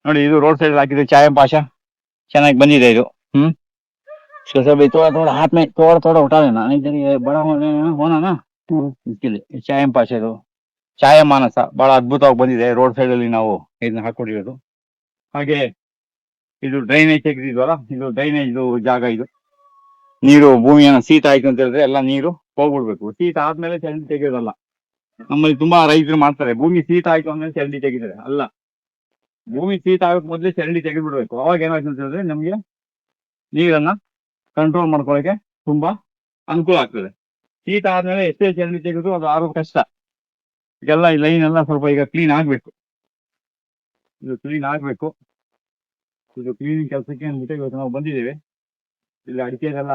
ನೋಡಿ ಇದು road side ಹಾಕಿದ್ರೆ ಚಾಯಂ ಪಾಶ ಚೆನ್ನಾಗಿ ಬಂದಿದೆ ಇದು. सब थोड़ा थोड़ा हाथ में थोड़ा थोड़ा उठा लेना, नहीं तो ये बड़ा होना ना इसके लिए. ಚಾಯಂ ಪಾಶ ಇದು ಛಾಯ ಮಾನಸ ಬಹಳ ಅದ್ಭುತವಾಗಿ ಬಂದಿದೆ. ರೋಡ್ ಸೈಡ್ ಅಲ್ಲಿ ನಾವು ಇದನ್ನ ಹಾಕೊಂಡಿರೋದು. ಹಾಗೆ ಇದು ಡ್ರೈನೇಜ್ ತೆಗೆದಿದ್ವಲ್ಲ, ಇದು ಡ್ರೈನೇಜ್ ಜಾಗ. ಇದು ನೀರು ಭೂಮಿಯನ್ನು ಶೀತ ಆಯ್ತು ಅಂತ ಹೇಳಿದ್ರೆ ಎಲ್ಲ ನೀರು ಹೋಗ್ಬಿಡ್ಬೇಕು. ಶೀತ ಆದ್ಮೇಲೆ ಚರಂಡಿ ತೆಗೆಯೋದಲ್ಲ. ನಮ್ಮಲ್ಲಿ ತುಂಬಾ ರೈತರು ಮಾಡ್ತಾರೆ, ಭೂಮಿ ಶೀತ ಆಯ್ತು ಅಂದ್ಮೇಲೆ ಚರಂಡಿ ತೆಗಿತಾರೆ. ಅಲ್ಲ, ಭೂಮಿ ಶೀತ ಆಗೋಕ್ ಮೊದಲೇ ಚರಂಡಿ ತೆಗೆದ್ಬಿಡ್ಬೇಕು. ಅವಾಗ ಏನಾಯ್ತು ಅಂತ ಹೇಳಿದ್ರೆ ನಮ್ಗೆ ನೀರನ್ನ ಕಂಟ್ರೋಲ್ ಮಾಡ್ಕೊಳಕ್ಕೆ ತುಂಬಾ ಅನುಕೂಲ ಆಗ್ತದೆ. ಶೀತ ಆದ್ಮೇಲೆ ಎಷ್ಟೇ ಚರಂಡಿ ತೆಗೆದು ಅದು ಆಗೋದು ಕಷ್ಟ. ಈಗೆಲ್ಲ ಈ ಲೈನ್ ಎಲ್ಲ ಸ್ವಲ್ಪ ಈಗ ಕ್ಲೀನ್ ಆಗ್ಬೇಕು. ಇದು ಕ್ಲೀನ್ ಆಗ್ಬೇಕು. ಇದು ಕ್ಲೀನಿಂಗ್ ಕೆಲಸಕ್ಕೆ ಅಂದ್ಬಿಟ್ಟು ಇವತ್ತು ನಾವು ಬಂದಿದ್ದೇವೆ. ಇಲ್ಲಿ ಅಡಿಕೆನೆಲ್ಲ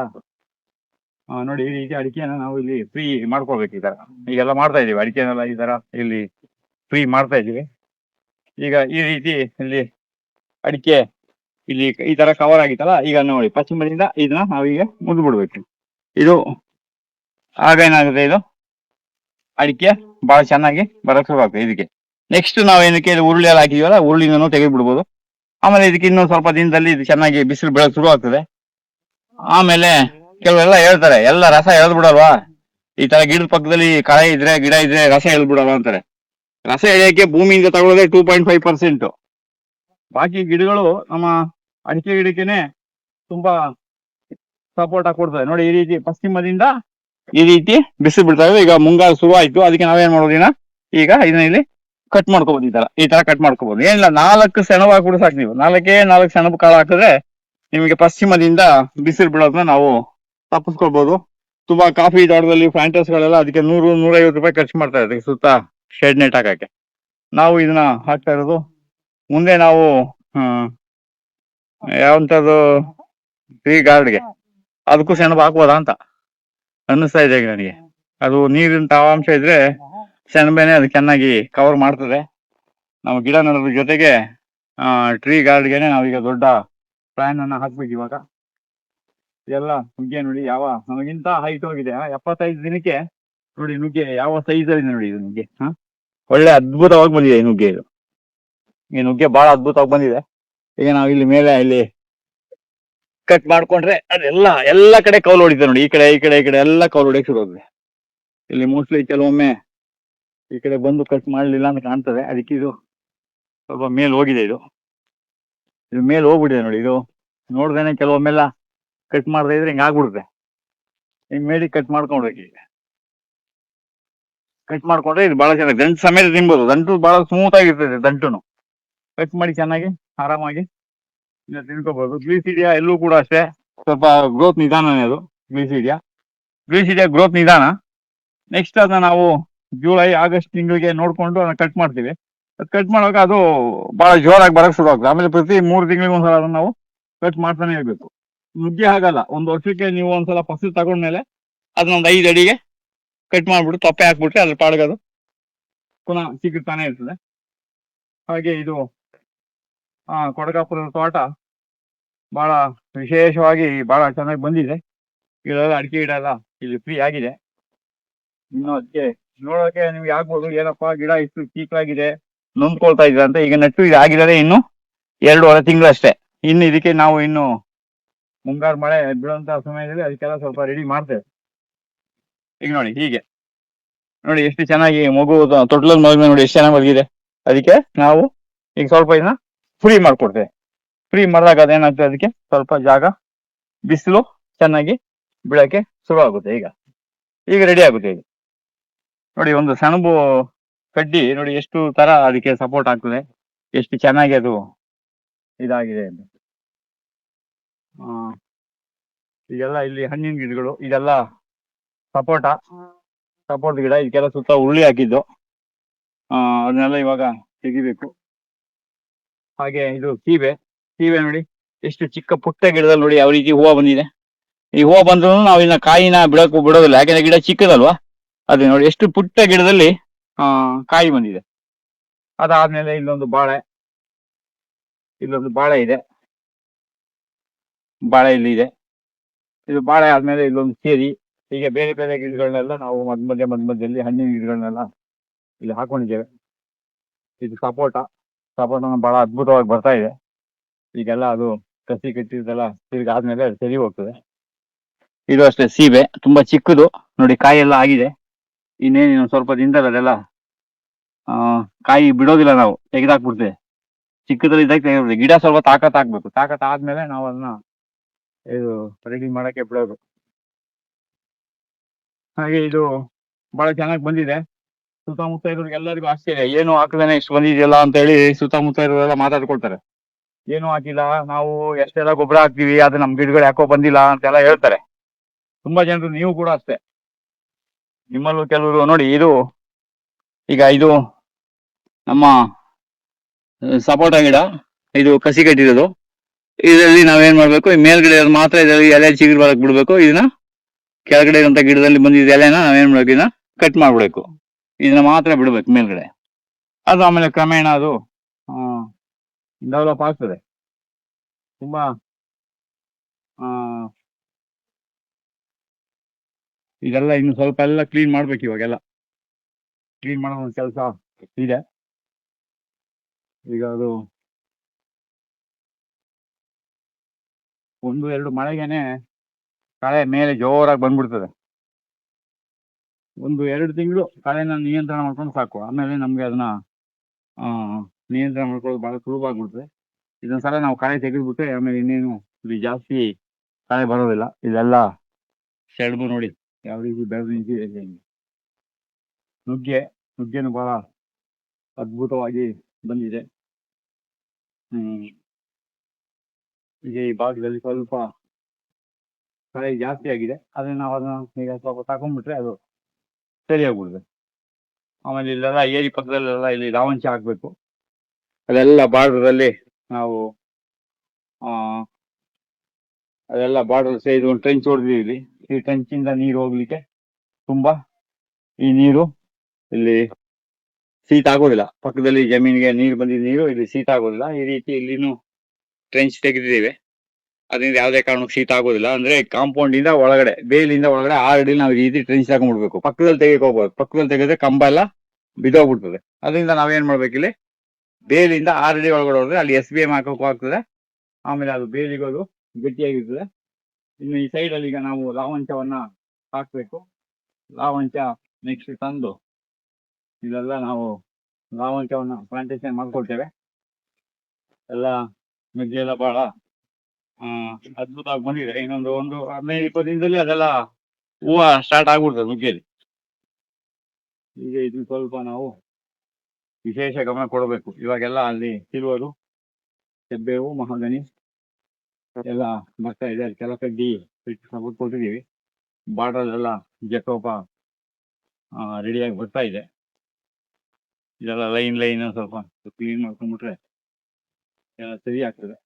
ನೋಡಿ, ಈ ರೀತಿ ಅಡಿಕೆನ ನಾವು ಇಲ್ಲಿ ಫ್ರೀ ಮಾಡ್ಕೊಳ್ಬೇಕು. ಈ ತರ ಈಗೆಲ್ಲ ಮಾಡ್ತಾ ಇದೀವಿ. ಅಡಿಕೆನೆಲ್ಲ ಈ ತರ ಇಲ್ಲಿ ಫ್ರೀ ಮಾಡ್ತಾ ಇದೀವಿ. ಈಗ ಈ ರೀತಿ ಇಲ್ಲಿ ಅಡಿಕೆ ಇಲ್ಲಿ ಈ ತರ ಕವರ್ ಆಗಿತ್ತಲ್ಲ, ಈಗ ನೋಡಿ ಪಶ್ಚಿಮದಿಂದ ಇದನ್ನ ನಾವೀಗ ಮುರಿದು ಬಿಡ್ಬೇಕು. ಇದು ಆಗ ಏನಾಗುತ್ತೆ, ಇದು ಅಡಿಕೆ ಬಹಳ ಚೆನ್ನಾಗಿ ಬರಕ್ ಶುರು ಆಗ್ತದೆ. ಇದಕ್ಕೆ ನೆಕ್ಸ್ಟ್ ನಾವ್ ಏನಕ್ಕೆ ಉರುಳಿ ಎಲ್ಲ ಹಾಕಿದೀವಲ್ಲ, ಉರುಳಿನೂ ತೆಗೆದು ಬಿಡ್ಬೋದು. ಆಮೇಲೆ ಇದಕ್ಕೆ ಇನ್ನೂ ಸ್ವಲ್ಪ ದಿನದಲ್ಲಿ ಇದು ಚೆನ್ನಾಗಿ ಬಿಸಿಲು ಬೆಳಕ್ ಶುರು ಆಗ್ತದೆ. ಆಮೇಲೆ ಕೆಲವೆಲ್ಲ ಹೇಳ್ತಾರೆ, ಎಲ್ಲ ರಸ ಎಳೆದ್ ಬಿಡಲ್ವಾ, ಈ ತರ ಗಿಡದ ಪಕ್ಕದಲ್ಲಿ ಕಳೆ ಇದ್ರೆ ಗಿಡ ಇದ್ರೆ ರಸ ಎಳೆದ್ ಬಿಡಲ್ವಾ ಅಂತಾರೆ. ರಸ ಎಳೆಯಕ್ಕೆ ಭೂಮಿಯಿಂದ ತಗೊಳ್ಳೋದೇ 2.5%. ಬಾಕಿ ಗಿಡಗಳು ನಮ್ಮ ಅಡಿಕೆ ಗಿಡಕ್ಕೇನೆ ತುಂಬಾ ಸಪೋರ್ಟ್ ಆಗಿ ಕೊಡ್ತದೆ. ನೋಡಿ ಈ ರೀತಿ ಪಶ್ಚಿಮದಿಂದ ಈ ರೀತಿ ಬಿಸಿಲು ಬಿಡ್ತಾ ಇದೆ. ಈಗ ಮುಂಗಾರು ಶುರು ಆಯ್ತು, ಅದಕ್ಕೆ ನಾವೇನ್ ಮಾಡೋದಿನ ಈಗ ಇದನ್ನ ಇಲ್ಲಿ ಕಟ್ ಮಾಡ್ಕೋಬಹುದು. ಈ ತರ ಕಟ್ ಮಾಡ್ಕೋಬಹುದು. ಏನಿಲ್ಲ, 4 ಸೆಣಬು ಹಾಕಿಬಿಡು ಸಾಕು. ನೀವು 4 ಸೆಣಬು ಕಾಳು ಹಾಕಿದ್ರೆ ನಿಮಗೆ ಪಶ್ಚಿಮದಿಂದ ಬಿಸಿಲು ಬಿಡೋದನ್ನ ನಾವು ತಪ್ಪಿಸ್ಕೊಳ್ಬಹುದು. ತುಂಬಾ ಕಾಫಿ ತೋಟದಲ್ಲಿ ಫ್ಯಾಂಟಸ್ ಗಳೆಲ್ಲ ಅದಕ್ಕೆ 100-150 ರೂಪಾಯಿ ಖರ್ಚು ಮಾಡ್ತಾ ಇದ್ದಾರೆ ಸುತ್ತ ಶೆಡ್ ನೆಟ್ ಹಾಕಕ್ಕೆ. ನಾವು ಇದನ್ನ ಹಾಕ್ತಾ ಇರೋದು ಮುಂದೆ ನಾವು ಯಾವಂತದ್ದು ಟ್ರೀ ಗಾರ್ಡ್ಗೆ ಅದಕ್ಕೂ ಸೆಣಬು ಹಾಕ್ಬೋದಾ ಅಂತ ಅನ್ನಿಸ್ತಾ ಇದೆ ನನಗೆ. ಅದು ನೀರಿನ ತೇವಾಂಶ ಇದ್ರೆ ಸೆಣಬೆನೆ ಅದು ಚೆನ್ನಾಗಿ ಕವರ್ ಮಾಡ್ತದೆ. ನಾವು ಗಿಡ ನೆಡೋದ್ರ ಜೊತೆಗೆ ಟ್ರೀ ಗಾರ್ಡ್ಗೆನೆ ನಾವೀಗ ದೊಡ್ಡ ಪ್ಲಾನ್ ಅನ್ನ ಹಾಕ್ಬೇಕು. ಇವಾಗ ಎಲ್ಲ ನುಗ್ಗೆ ನೋಡಿ ಯಾವ ನಮಗಿಂತ ಹೈಟ್ ಹೋಗಿದೆ. 75 ದಿನಕ್ಕೆ ನೋಡಿ ನುಗ್ಗೆ ಯಾವ ಸೈಜ್ ಅಲ್ಲಿ ನೋಡಿ. ಇದು ನುಗ್ಗೆ ಒಳ್ಳೆ ಅದ್ಭುತವಾಗಿ ಬಂದಿದೆ. ಈ ನುಗ್ಗೆ ಈ ನುಗ್ಗೆ ಬಹಳ ಅದ್ಭುತವಾಗಿ ಬಂದಿದೆ. ಈಗ ನಾವು ಇಲ್ಲಿ ಮೇಲೆ ಇಲ್ಲಿ ಕಟ್ ಮಾಡ್ಕೊಂಡ್ರೆ ಎಲ್ಲ ಕಡೆ ಕೌಲು ಹೊಡಿತಾರೆ ನೋಡಿ. ಈ ಕಡೆ ಎಲ್ಲ ಕೌಲು ಹೊಡಿಯಕ್ಕೆ ಶುರು ಆಗಿದೆ. ಇಲ್ಲಿ ಮೋಸ್ಟ್ಲಿ ಕೆಲವೊಮ್ಮೆ ಈ ಕಡೆ ಬಂದು ಕಟ್ ಮಾಡ್ಲಿಲ್ಲ ಅಂತ ಕಾಣ್ತದೆ. ಅದಕ್ಕೆ ಇದು ಸ್ವಲ್ಪ ಮೇಲ್ ಹೋಗಿದೆ. ಇದು ಮೇಲ್ ಹೋಗ್ಬಿಟ್ಟಿದೆ ನೋಡಿ. ಇದು ನೋಡ್ದೇನೆ ಕೆಲವೊಮ್ಮೆಲ್ಲ ಕಟ್ ಮಾಡದೇ ಇದ್ರೆ ಹಿಂಗ ಆಗ್ಬಿಡುತ್ತೆ. ಹಿಂಗ್ ಮೇಡಿ ಕಟ್ ಮಾಡ್ಕೊಂಡ್ಬೇಕು. ಈಗ ಕಟ್ ಮಾಡ್ಕೊಂಡ್ರೆ ಇದು ಬಹಳ ಚೆನ್ನಾಗಿ ದಂಟು ಸಮೇತ ತಿನ್ಬೋದು. ದಂಟು ಬಹಳ ಸ್ಮೂತ್ ಆಗಿರ್ತದೆ. ದಂಟುನು ಕಟ್ ಮಾಡಿ ಚೆನ್ನಾಗಿ ಆರಾಮಾಗಿ ತಿನ್ಕೋಬಹುದು. ಗ್ಲೀಸಿಡಿಯಾ ಎಲ್ಲೂ ಕೂಡ ಅಷ್ಟೇ ಸ್ವಲ್ಪ ಗ್ರೋತ್ ನಿಧಾನನೇ. ಅದು ಗ್ಲೀಸಿಡಿಯಾ ಗ್ರೋತ್ ನಿಧಾನ. ನೆಕ್ಸ್ಟ್ ಅದನ್ನ ನಾವು ಜುಲೈ ಆಗಸ್ಟ್ ತಿಂಗಳಿಗೆ ನೋಡ್ಕೊಂಡು ಅದನ್ನ ಕಟ್ ಮಾಡ್ತೀವಿ. ಅದು ಕಟ್ ಮಾಡುವಾಗ ಅದು ಬಹಳ ಜೋರಾಗಿ ಬರಕ್ ಶುರು ಆಗ್ತದೆ. ಆಮೇಲೆ ಪ್ರತಿ 3 ತಿಂಗಳಿಗೆ ಒಂದ್ಸಲ ಅದನ್ನ ನಾವು ಕಟ್ ಮಾಡ್ತಾನೆ ಇರ್ಬೇಕು. ನುಗ್ಗೆ ಹಾಗಲ್ಲ, 1 ವರ್ಷಕ್ಕೆ ನೀವು ಒಂದ್ಸಲ ಫಸಲು ತಗೊಂಡ್ಮೇಲೆ ಅದನ್ನ ಒಂದು 5 ಅಡಿಗೆ ಕಟ್ ಮಾಡ್ಬಿಟ್ಟು ತೊಪ್ಪೆ ಹಾಕ್ಬಿಟ್ರೆ ಅದ್ರ ಪಾಡ್ಗದು ಪುನಃ ಸಿಗುತ್ತಾನೆ ಇರ್ತದೆ. ಹಾಗೆ ಇದು ಕೊಡಗಾಪುರದ ತೋಟ ಬಹಳ ವಿಶೇಷವಾಗಿ ಬಹಳ ಚೆನ್ನಾಗಿ ಬಂದಿದೆ. ಗಿಡ ಅಡಿಕೆ ಗಿಡ ಎಲ್ಲ ಇಲ್ಲಿ ಫ್ರೀ ಆಗಿದೆ. ಇನ್ನು ಅದಕ್ಕೆ ನೋಡೋಕೆ ನಿಮ್ಗೆ ಆಗ್ಬೋದು, ಏನಪ್ಪಾ ಗಿಡ ಇಷ್ಟು ಚೀಕಾಗಿದೆ ನೊಂದ್ಕೊಳ್ತಾ ಇದ್ರ ಅಂತ. ಈಗ ನೆಟ್ಟು ಇದು ಆಗಿದ್ದಾರೆ ಇನ್ನು 2.5 ತಿಂಗಳಷ್ಟೇ. ಇನ್ನು ಇದಕ್ಕೆ ನಾವು ಇನ್ನು ಮುಂಗಾರು ಮಳೆ ಬೀಳುವಂತ ಸಮಯದಲ್ಲಿ ಅದಕ್ಕೆಲ್ಲ ಸ್ವಲ್ಪ ರೆಡಿ ಮಾಡ್ತೇವೆ. ಈಗ ನೋಡಿ ಹೀಗೆ ನೋಡಿ ಎಷ್ಟು ಚೆನ್ನಾಗಿ ಮಗು ತೊಟ್ಲಲ್ಲಿ ಮಗು ನೋಡಿ ಎಷ್ಟು ಚೆನ್ನಾಗಿ ಮಲಗಿದೆ. ಅದಕ್ಕೆ ನಾವು ಈಗ ಸ್ವಲ್ಪ ಇದನ್ನ ಫ್ರೀ ಮಾಡ್ಕೊಡ್ತೇವೆ. ಫ್ರೀ ಮಾಡಿದಾಗ ಅದೇನಾಗ್ತದೆ, ಅದಕ್ಕೆ ಸ್ವಲ್ಪ ಜಾಗ ಬಿಸಿಲು ಚೆನ್ನಾಗಿ ಬೀಳಕ್ಕೆ ಶುರು ಆಗುತ್ತೆ. ಈಗ ರೆಡಿ ಆಗುತ್ತೆ. ಇದು ನೋಡಿ ಒಂದು ಸೆಣಬು ಕಡ್ಡಿ ನೋಡಿ ಎಷ್ಟು ತರ ಅದಕ್ಕೆ ಸಪೋರ್ಟ್ ಆಗ್ತದೆ, ಎಷ್ಟು ಚೆನ್ನಾಗಿ ಅದು ಇದಾಗಿದೆ ಅಂತ. ಈಗೆಲ್ಲ ಇಲ್ಲಿ ಹಣ್ಣಿನ ಗಿಡಗಳು ಇದೆಲ್ಲ ಸಪೋರ್ಟ್ ಗಿಡ. ಇದಕ್ಕೆಲ್ಲ ಸುತ್ತ ಉರುಳಿ ಹಾಕಿದ್ದು ಅದನ್ನೆಲ್ಲ ಇವಾಗ ತೆಗಿಬೇಕು. ಹಾಗೆ ಇದು ಸೀಬೆ ನೋಡಿ ಎಷ್ಟು ಚಿಕ್ಕ ಪುಟ್ಟ ಗಿಡದಲ್ಲಿ ನೋಡಿ ಯಾವ ರೀತಿ ಹೂವು ಬಂದಿದೆ. ಈ ಹೂವು ಬಂದ್ರು ನಾವು ಇನ್ನ ಕಾಯಿನ ಬಿಡೋದಿಲ್ಲ, ಯಾಕಂದ್ರೆ ಗಿಡ ಚಿಕ್ಕದಲ್ವಾ. ಅದೇ ನೋಡಿ ಎಷ್ಟು ಪುಟ್ಟ ಗಿಡದಲ್ಲಿ ಕಾಯಿ ಬಂದಿದೆ. ಅದಾದ್ಮೇಲೆ ಇಲ್ಲೊಂದು ಬಾಳೆ ಇದೆ. ಬಾಳೆ ಇಲ್ಲಿ ಇದೆ. ಇದು ಬಾಳೆ ಆದ್ಮೇಲೆ ಇಲ್ಲೊಂದು ಸೇರಿ. ಹೀಗೆ ಬೇರೆ ಬೇರೆ ಗಿಡಗಳನ್ನೆಲ್ಲ ನಾವು ಮಧ್ಯದಲ್ಲಿ ಹಣ್ಣಿನ ಗಿಡಗಳನ್ನೆಲ್ಲ ಇಲ್ಲಿ ಹಾಕೊಂಡಿದ್ದೇವೆ. ಇದು ಸಪೋಟ ಸಪೋಟ ಬಹಳ ಅದ್ಭುತವಾಗಿ ಬರ್ತಾ ಇದೆ. ಈಗೆಲ್ಲ ಅದು ಕಸಿ ಕಟ್ಟಿದ್ದೆಲ್ಲ ತಿರ್ಗಾದ್ಮೇಲೆ ಅದು ಸರಿ ಹೋಗ್ತದೆ. ಇದು ಅಷ್ಟೇ ಸೀಬೆ ತುಂಬಾ ಚಿಕ್ಕದು ನೋಡಿ, ಕಾಯಿ ಎಲ್ಲ ಆಗಿದೆ. ಇನ್ನೇನು ಸ್ವಲ್ಪ ದಿನದಲ್ಲಿ ಅದೆಲ್ಲ ಕಾಯಿ ಬಿಡೋದಿಲ್ಲ, ನಾವು ತೆಗೆದಾಕ್ಬಿಡ್ತೇವೆ. ಚಿಕ್ಕದ್ರಲ್ಲಿ ಇದ್ದಾಗ ತೆಗೆದ್ಬಿಡ್ತೇವೆ. ಗಿಡ ಸ್ವಲ್ಪ ತಾಕತ್ ಹಾಕ್ಬೇಕು, ತಾಕತ್ ಆದ್ಮೇಲೆ ನಾವು ಅದನ್ನ ಇದು ರೆಡಿ ಮಾಡಕ್ಕೆ ಬಿಡೋದು. ಹಾಗೆ ಇದು ಬಹಳ ಚೆನ್ನಾಗಿ ಬಂದಿದೆ. ಸುತ್ತಮುತ್ತ ಇರೋರಿಗೆ ಎಲ್ಲರಿಗೂ ಆಶ್ಚರ್ಯ, ಏನು ಹಾಕದೇನೆ ಇಷ್ಟು ಬಂದಿದೆಯಲ್ಲ ಅಂತ ಹೇಳಿ ಸುತ್ತಮುತ್ತ ಇರೋರೆಲ್ಲ ಮಾತಾಡ್ಕೊಳ್ತಾರೆ. ಏನು ಹಾಕಿಲ್ಲ, ನಾವು ಎಷ್ಟೆಲ್ಲ ಗೊಬ್ಬರ ಹಾಕ್ತಿವಿ, ಅದು ನಮ್ ಗಿಡಗಳು ಯಾಕೋ ಬಂದಿಲ್ಲ ಅಂತೆಲ್ಲ ಹೇಳ್ತಾರೆ ತುಂಬಾ ಜನರು. ನೀವು ಕೂಡ ಅಷ್ಟೇ, ನಿಮ್ಮಲ್ಲೂ ಕೆಲವರು ನೋಡಿ. ಈಗ ಇದು ನಮ್ಮ ಸಪೋಟ ಗಿಡ, ಇದು ಕಸಿ ಕಟ್ಟಿರೋದು. ಇದರಲ್ಲಿ ನಾವೇನ್ ಮಾಡ್ಬೇಕು, ಈ ಮೇಲ್ಗಡೆ ಮಾತ್ರ ಇದರಲ್ಲಿ ಎಲೆ ಚಿಗುರು ಬರಕ್ ಬಿಡ್ಬೇಕು. ಇದನ್ನ ಕೆಳಗಡೆ ಇರುವಂತ ಗಿಡದಲ್ಲಿ ಬಂದಿದ್ದ ಎಲೆನ ನಾವೇನ್ ಮಾಡ್ಬೇಕು, ಇದನ್ನ ಕಟ್ ಮಾಡ್ಬಿಡ್ಬೇಕು. ಇದನ್ನ ಮಾತ್ರ ಬಿಡ್ಬೇಕು ಮೇಲ್ಗಡೆ. ಅದು ಆಮೇಲೆ ಕ್ರಮೇಣ ಅದು ಡೆವಲಪ್ ಆಗ್ತದೆ. ತುಂಬಾ ಇದೆಲ್ಲ ಇನ್ನು ಸ್ವಲ್ಪ ಎಲ್ಲ ಕ್ಲೀನ್ ಮಾಡ್ಬೇಕು. ಇವಾಗೆಲ್ಲ ಕ್ಲೀನ್ ಮಾಡೋ ಒಂದು ಕೆಲಸ ಇದೆ. ಈಗ ಅದು 1-2 ಮಳೆಗೇನೆ ಕಳೆ ಮೇಲೆ ಜೋರಾಗಿ ಬಂದ್ಬಿಡ್ತದೆ. 1-2 ತಿಂಗಳು ಕಳೆನ ನಿಯಂತ್ರಣ ಮಾಡ್ಕೊಂಡು ಸಾಕು. ಆಮೇಲೆ ನಮ್ಗೆ ಅದನ್ನ ನಿಯಂತ್ರಣ ಮಾಡ್ಕೊಳ್ಳೋದು ಬಹಳ ಸುಲಭ ಆಗ್ಬಿಡ್ತದೆ. ಇದೊಂದ್ಸಲ ನಾವು ಕಳೆ ತೆಗೆದ್ಬಿಟ್ರೆ ಆಮೇಲೆ ಇನ್ನೇನು ಇಲ್ಲಿ ಜಾಸ್ತಿ ಕಳೆ ಬರೋದಿಲ್ಲ. ಇದೆಲ್ಲ ಸೆಡ್ಬು ನೋಡಿ ಯಾವ ರೀತಿ ಬೆಳೆದು ನಿಂತಿದೆ. ನುಗ್ಗೆನು ಬಹಳ ಅದ್ಭುತವಾಗಿ ಬಂದಿದೆ. ಈಗ ಈ ಭಾಗದಲ್ಲಿ ಸ್ವಲ್ಪ ಕಳೆ ಜಾಸ್ತಿ ಆಗಿದೆ. ಆದ್ರೆ ನಾವು ಅದನ್ನ ಈಗ ಸ್ವಲ್ಪ ತಗೊಂಡ್ಬಿಟ್ರೆ ಅದು ಸರಿ ಆಗ್ಬಿಡುತ್ತೆ. ಆಮೇಲೆ ಇಲ್ಲೆಲ್ಲ ಏರಿ ಪಕ್ಕದಲ್ಲೆಲ್ಲ ಇಲ್ಲಿ ಲಾವಂಚ ಹಾಕ್ಬೇಕು. ಅದೆಲ್ಲ ಬಾರ್ಡ್ರಲ್ಲಿ ನಾವು ಅದೆಲ್ಲ ಬಾರ್ಡರ್ ಸೈಡ್ ಒಂದು ಟ್ರೆಂಚ್ ಹೊಡೆದಿದ್ದೀವಿ. ಈ ಟ್ರೆಂಚಿಂದ ನೀರು ಹೋಗ್ಲಿಕ್ಕೆ ತುಂಬಾ, ಈ ನೀರು ಇಲ್ಲಿ ಶೀತ ಆಗೋದಿಲ್ಲ. ಪಕ್ಕದಲ್ಲಿ ಜಮೀನಿಗೆ ನೀರು ಬಂದಿದ್ದ ನೀರು ಇಲ್ಲಿ ಶೀತ ಆಗೋದಿಲ್ಲ. ಈ ರೀತಿ ಇಲ್ಲಿನೂ ಟ್ರೆಂಚ್ ತೆಗೆದಿದ್ದೇವೆ. ಅದರಿಂದ ಯಾವುದೇ ಕಾರಣಕ್ಕೂ ಶೀತ ಆಗೋದಿಲ್ಲ. ಅಂದ್ರೆ ಕಾಂಪೌಂಡ್ ಇಂದ ಒಳಗಡೆ, ಬೇಲಿಂದ ಒಳಗಡೆ 6 ಅಡಿ ನಾವು ಈ ರೀತಿ ಟ್ರೆಂಚ್ ತಗೊಂಡ್ಬಿಡ್ಬೇಕು. ಪಕ್ಕದಲ್ಲಿ ತೆಗೆಯಕ್ ಹೋಗ್ಬೋದು. ಪಕ್ಕದಲ್ಲಿ ತೆಗೆದ್ರೆ ಕಂಬ ಎಲ್ಲ ಬಿದ್ದೋಗ್ಬಿಡ್ತದೆ. ಅದರಿಂದ ನಾವೇನ್ ಮಾಡ್ಬೇಕು, ಇಲ್ಲಿ ಬೇಲಿಂದ 6 ಅಡಿ ಒಳಗಡೆ ಹೋದ್ರೆ ಅಲ್ಲಿ SBM ಹಾಕೋಕ್ಕೂ ಆಗ್ತದೆ. ಆಮೇಲೆ ಅದು ಬೇಲಿಗೋದು ಗಟ್ಟಿಯಾಗಿರ್ತದೆ. ಇನ್ನು ಈ ಸೈಡ್ ಅಲ್ಲಿ ಈಗ ನಾವು ಲಾವಂಚವನ್ನ ಹಾಕ್ಬೇಕು. ಲಾವಂಚ ನೆಕ್ಸ್ಟ್ ತಂದು ಇದೆಲ್ಲ ನಾವು ಲಾವಂಚವನ್ನ ಪ್ಲಾಂಟೇಶನ್ ಮಾಡ್ಕೊಳ್ತೇವೆ. ಎಲ್ಲ ನುಗ್ಗೆ ಎಲ್ಲ ಬಹಳ ಅದ್ಭುತವಾಗಿ ಬಂದಿದೆ. ಇನ್ನೊಂದು 15-20 ದಿನದಲ್ಲಿ ಅದೆಲ್ಲ ಹೂವು ಸ್ಟಾರ್ಟ್ ಆಗ್ಬಿಡ್ತದೆ ನುಗ್ಗೆಯಲ್ಲಿ. ಈಗ ಇದು ಸ್ವಲ್ಪ ನಾವು ವಿಶೇಷ ಗಮನ ಕೊಡಬೇಕು. ಇವಾಗೆಲ್ಲ ಅಲ್ಲಿ ಸಿಲ್ವರು, ಹೆಬ್ಬೇವು, ಮಹಾಗನಿ ಎಲ್ಲ ಬರ್ತಾ ಇದೆ. ಅಲ್ಲಿ ಕೆಲ ಕಡ್ಡಿ ಕೊಟ್ಟಿದ್ದೀವಿ. ಬಾರ್ಡರ್ ಎಲ್ಲ ಜಕೋಪ ರೆಡಿಯಾಗಿ ಬರ್ತಾ ಇದೆ. ಇದೆಲ್ಲ ಲೈನ್ ಸ್ವಲ್ಪ ಕ್ಲೀನ್ ಮಾಡ್ಕೊಂಡ್ಬಿಟ್ರೆ ಎಲ್ಲ ಸರಿ ಆಗ್ತದೆ.